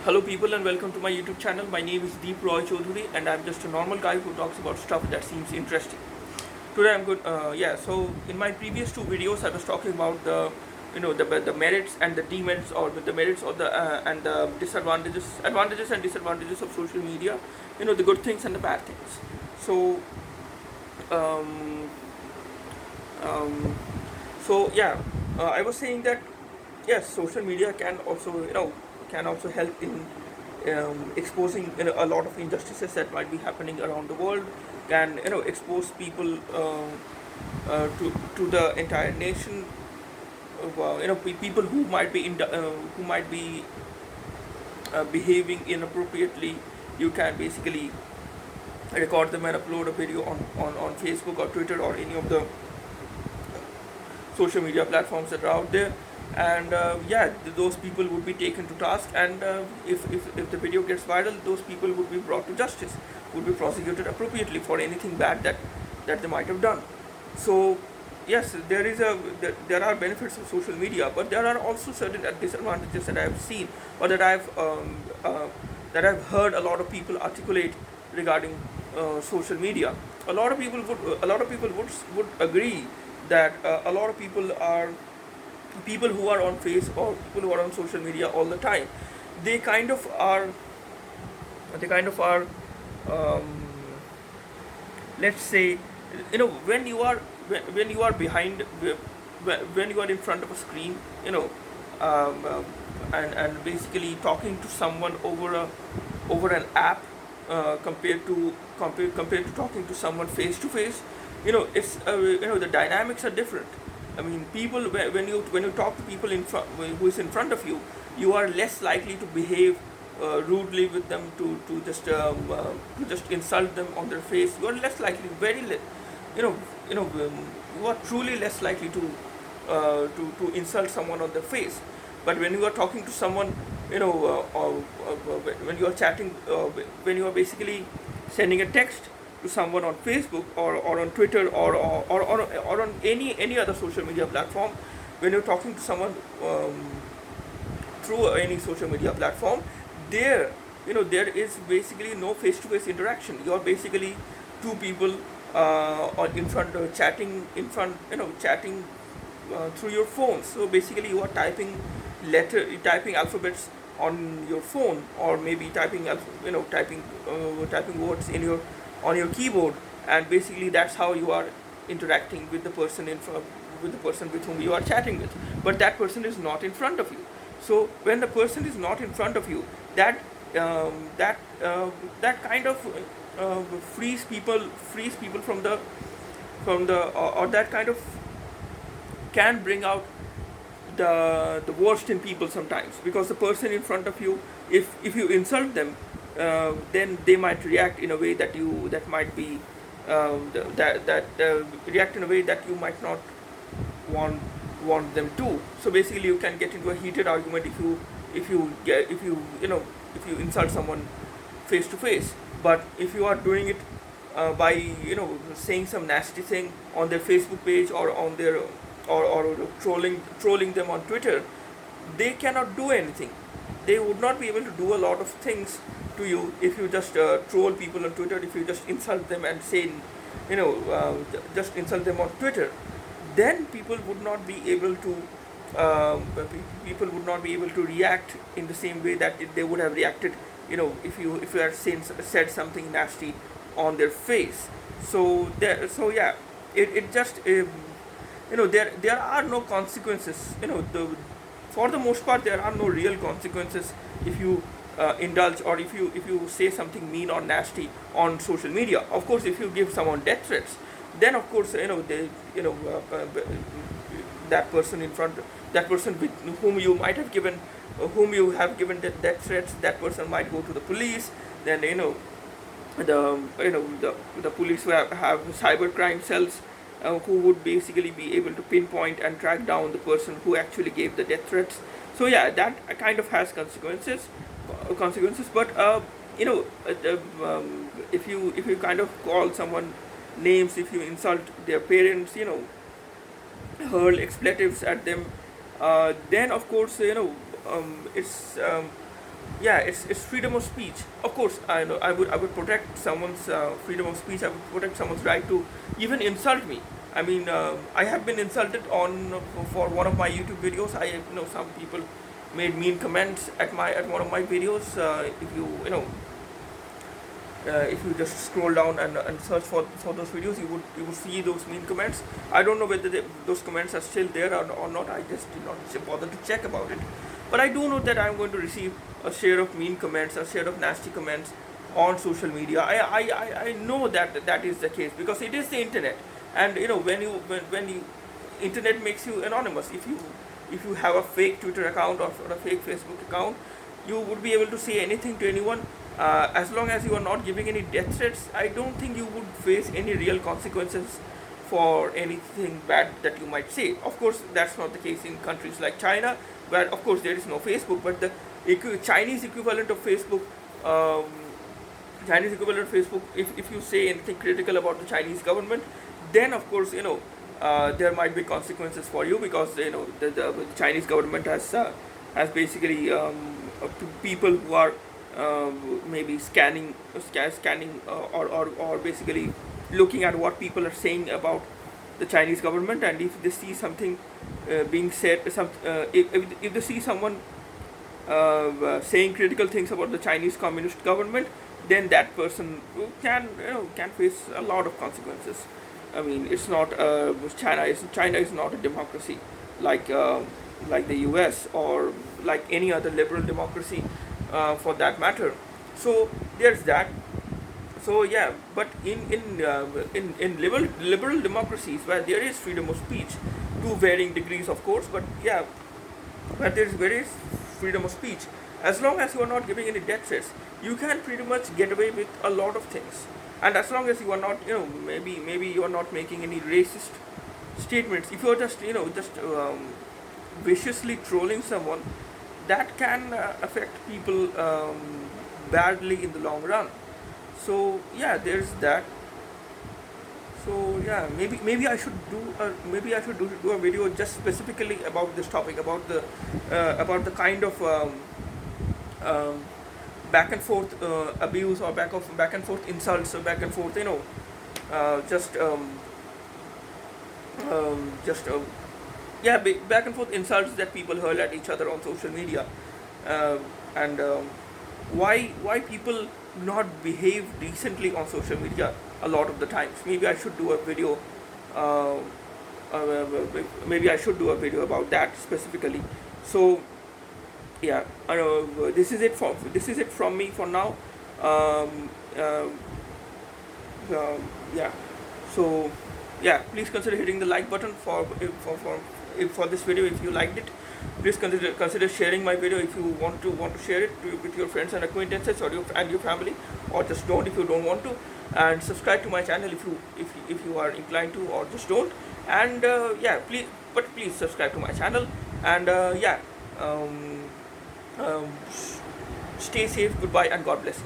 Hello people and welcome to my YouTube channel. My name is Deep Roy Chaudhary and I'm just a normal guy who talks about stuff that seems interesting. Today I'm good. So in my previous two videos I was talking about the merits and the demerits, or the merits or the and the advantages and disadvantages of social media. The good things and the bad things. So um, um, I was saying that yes, social media can also help in exposing a lot of injustices that might be happening around the world. Can expose people to the entire nation. People who might be behaving inappropriately. You can basically record them and upload a video on Facebook or Twitter or any of the social media platforms that are out there, and those people would be taken to task, and if the video gets viral, those people would be brought to justice, would be prosecuted appropriately for anything bad that they might have done. So yes, there are benefits of social media, but there are also certain disadvantages that I have seen, or that I've heard a lot of people articulate regarding social media. A lot of people would agree that a lot of people who are on face or people who are on social media all the time. They kind of are they kind of are um, let's say, when you are behind, when you are in front of a screen, and basically talking to someone over an app, compared to talking to someone face to face. It's the dynamics are different. I mean, people, when you talk to people in front, who is in front of you, you are less likely to behave rudely with them, to just insult them on their face. You are less likely, you know, you are truly less likely to insult someone on their face. But when you are talking to someone, when you are chatting, when you are basically sending a text to someone on Facebook, or on Twitter, or on any other social media platform, when you're talking to someone through any social media platform, there there is basically no face-to-face interaction. You're basically two people or in front, chatting through your phone. So basically you are typing alphabets on your phone, or maybe typing words in your on your keyboard, and basically that's how you are interacting with the person with the person with whom you are chatting with. But that person is not in front of you. So when the person is not in front of you, that um, that that kind of uh, frees people from the or that kind of can bring out the worst in people sometimes, because the person in front of you, if you insult them, then they might react in a way that might be react in a way that you might not want them to. So basically you can get into a heated argument if you insult someone face to face. But if you are doing it by saying some nasty thing on their Facebook page, or on their or trolling them on Twitter, they cannot do anything. They would not be able to do a lot of things to you if you just troll people on Twitter. If you just insult them and say, just insult them on Twitter, then people would not be able to react in the same way that they would have reacted, if you had said something nasty on their face. So yeah, it just there are no consequences. For the most part, there are no real consequences if you indulge, or if you say something mean or nasty on social media. Of course, if you give someone death threats, then of course they that person in front that person with whom you might have given whom you have given death threats, that person might go to the police. Then the police who have cyber crime cells, who would basically be able to pinpoint and track down the person who actually gave the death threats. So yeah, that kind of has consequences. But if you kind of call someone names, if you insult their parents, hurl expletives at them, then of course it's yeah, it's freedom of speech. Of course, I know I would protect someone's freedom of speech. I would protect someone's right to even insult me. I mean, I have been insulted on for one of my YouTube videos. I you know some people made mean comments at one of my videos. If if you just scroll down and search for those videos, you would see those mean comments. I don't know whether those comments are still there or not. I just did not bother to check about it. But I do know that I'm going to receive a share of mean comments, a share of nasty comments on social media. I know that that is the case because it is the internet, and when you internet makes you anonymous. If you have a fake Twitter account or a fake Facebook account, you would be able to say anything to anyone. As long as you are not giving any death threats, I don't think you would face any real consequences for anything bad that you might say. Of course, that's not the case in countries like China, where of course there is no Facebook, but the Chinese equivalent of Facebook, um, if you say anything critical about the Chinese government, then of course there might be consequences for you because the Chinese government has basically people who are maybe scanning or basically looking at what people are saying about the Chinese government, and if they see something being said, if they see someone saying critical things about the Chinese communist government, then that person can face a lot of consequences. I mean, it's not China is not a democracy like like the U.S. or like any other liberal democracy for that matter. So there's that. So yeah, but in liberal democracies where there is freedom of speech to varying degrees, of course, but yeah, where there is freedom of speech, as long as you are not giving any death threats, you can pretty much get away with a lot of things. And as long as you are not, maybe you are not making any racist statements. If you are just viciously trolling someone, that can affect people badly in the long run. So yeah, there's that. So yeah, maybe I should do a video just specifically about this topic, about the kind of um, back and forth abuse, or back and forth insults, or back and forth just just yeah, back and forth insults that people hurl at each other on social media, uh, and why people not behave decently on social media a lot of the times. Maybe I should do a video. Uh, Maybe I should do a video about that specifically. So yeah, this is it from me for now. Um, uh, yeah. So yeah, please consider hitting the like button for this video if you liked it. Please consider sharing my video if you want to share it with your friends and acquaintances, or your family, or just don't if you don't want to. And subscribe to my channel if you are inclined to, or just don't. And yeah, please subscribe to my channel. And yeah, um, um, stay safe. Goodbye and God bless you.